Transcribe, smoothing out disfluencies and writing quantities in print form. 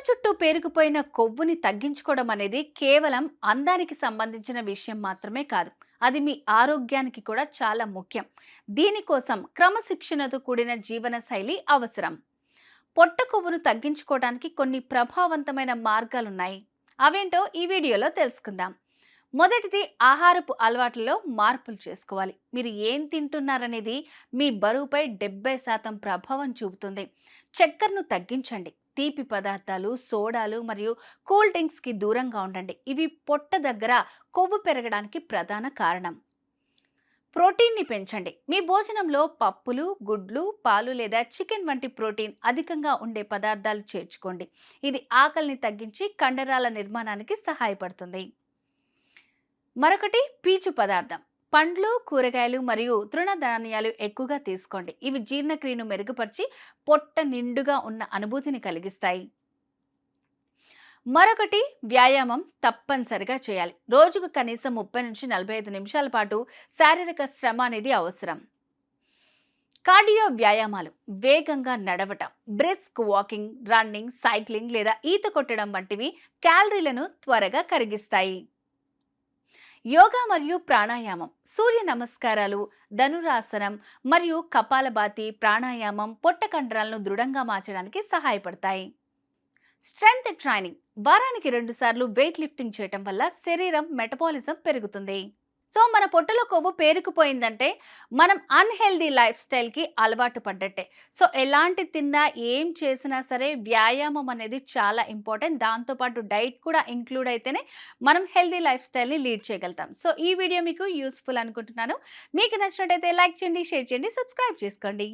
చుట్టూ పేరుకుపోయిన కొవ్వుని తగ్గించుకోవడం అనేది కేవలం అందానికి సంబంధించిన విషయం మాత్రమే కాదు. అది మీ ఆరోగ్యానికి కూడా చాలా ముఖ్యం. దీనికోసం క్రమశిక్షణతో కూడిన జీవన శైలి అవసరం. పొట్ట కొవ్వును తగ్గించుకోవడానికి కొన్ని ప్రభావవంతమైన మార్గాలున్నాయి. అవేంటో ఈ వీడియోలో తెలుసుకుందాం. మొదటిది, ఆహారపు అలవాట్లలో మార్పులు చేసుకోవాలి. మీరు ఏం తింటున్నారనేది మీ బరువుపై 70% ప్రభావం చూపుతుంది. చక్కెరను తగ్గించండి. తీపి పదార్థాలు, సోడాలు మరియు కూల్ డ్రింక్స్కి దూరంగా ఉండండి. ఇవి పొట్ట దగ్గర కొవ్వు పెరగడానికి ప్రధాన కారణం. ప్రోటీన్ని పెంచండి. మీ భోజనంలో పప్పులు, గుడ్లు, పాలు లేదా చికెన్ వంటి ప్రోటీన్ అధికంగా ఉండే పదార్థాలు చేర్చుకోండి. ఇది ఆకలిని తగ్గించి కండరాల నిర్మాణానికి సహాయపడుతుంది. మరొకటి, పీచు పదార్థం. పండ్లు, కూరగాయలు మరియు తృణధాన్యాలు ఎక్కువగా తీసుకోండి. ఇవి జీర్ణక్రియను మెరుగుపరిచి పొట్ట నిండుగా ఉన్న అనుభూతిని కలిగిస్తాయి. మరొకటి, వ్యాయామం తప్పనిసరిగా చేయాలి. రోజుకు కనీసం 30 నుంచి 45 నిమిషాల పాటు శారీరక శ్రమ అనేది అవసరం. కార్డియో వ్యాయామాలు, వేగంగా నడవటం, బ్రిస్క్ వాకింగ్, రన్నింగ్, సైక్లింగ్ లేదా ఈత కొట్టడం వంటివి క్యాలరీలను త్వరగా కరిగిస్తాయి. యోగా మరియు ప్రాణాయామం, సూర్య నమస్కారాలు, ధనురాసనం మరియు కపాలభాతి ప్రాణాయామం పొట్ట కండరాలను దృఢంగా మార్చడానికి సహాయపడతాయి. స్ట్రెంగ్త్ ట్రైనింగ్, వారానికి 2 సార్లు వెయిట్ లిఫ్టింగ్ చేయటం వల్ల శరీరం మెటబాలిజం పెరుగుతుంది. సో మన పొట్టలో కొవ్వు పేరుకుపోయిందంటే మనం అన్హెల్దీ లైఫ్ స్టైల్కి అలవాటు పడ్డట్టే. సో ఎలాంటి తిన్నా, ఏం చేసినా సరే వ్యాయామం అనేది చాలా ఇంపార్టెంట్. దాంతోపాటు డైట్ కూడా ఇంక్లూడ్ అయితేనే మనం హెల్దీ లైఫ్ స్టైల్ని లీడ్ చేయగలుగుతాం. సో ఈ వీడియో మీకు యూస్ఫుల్ అనుకుంటున్నాను. మీకు నచ్చినట్టయితే లైక్ చేయండి, షేర్ చేయండి, సబ్స్క్రైబ్ చేసుకోండి.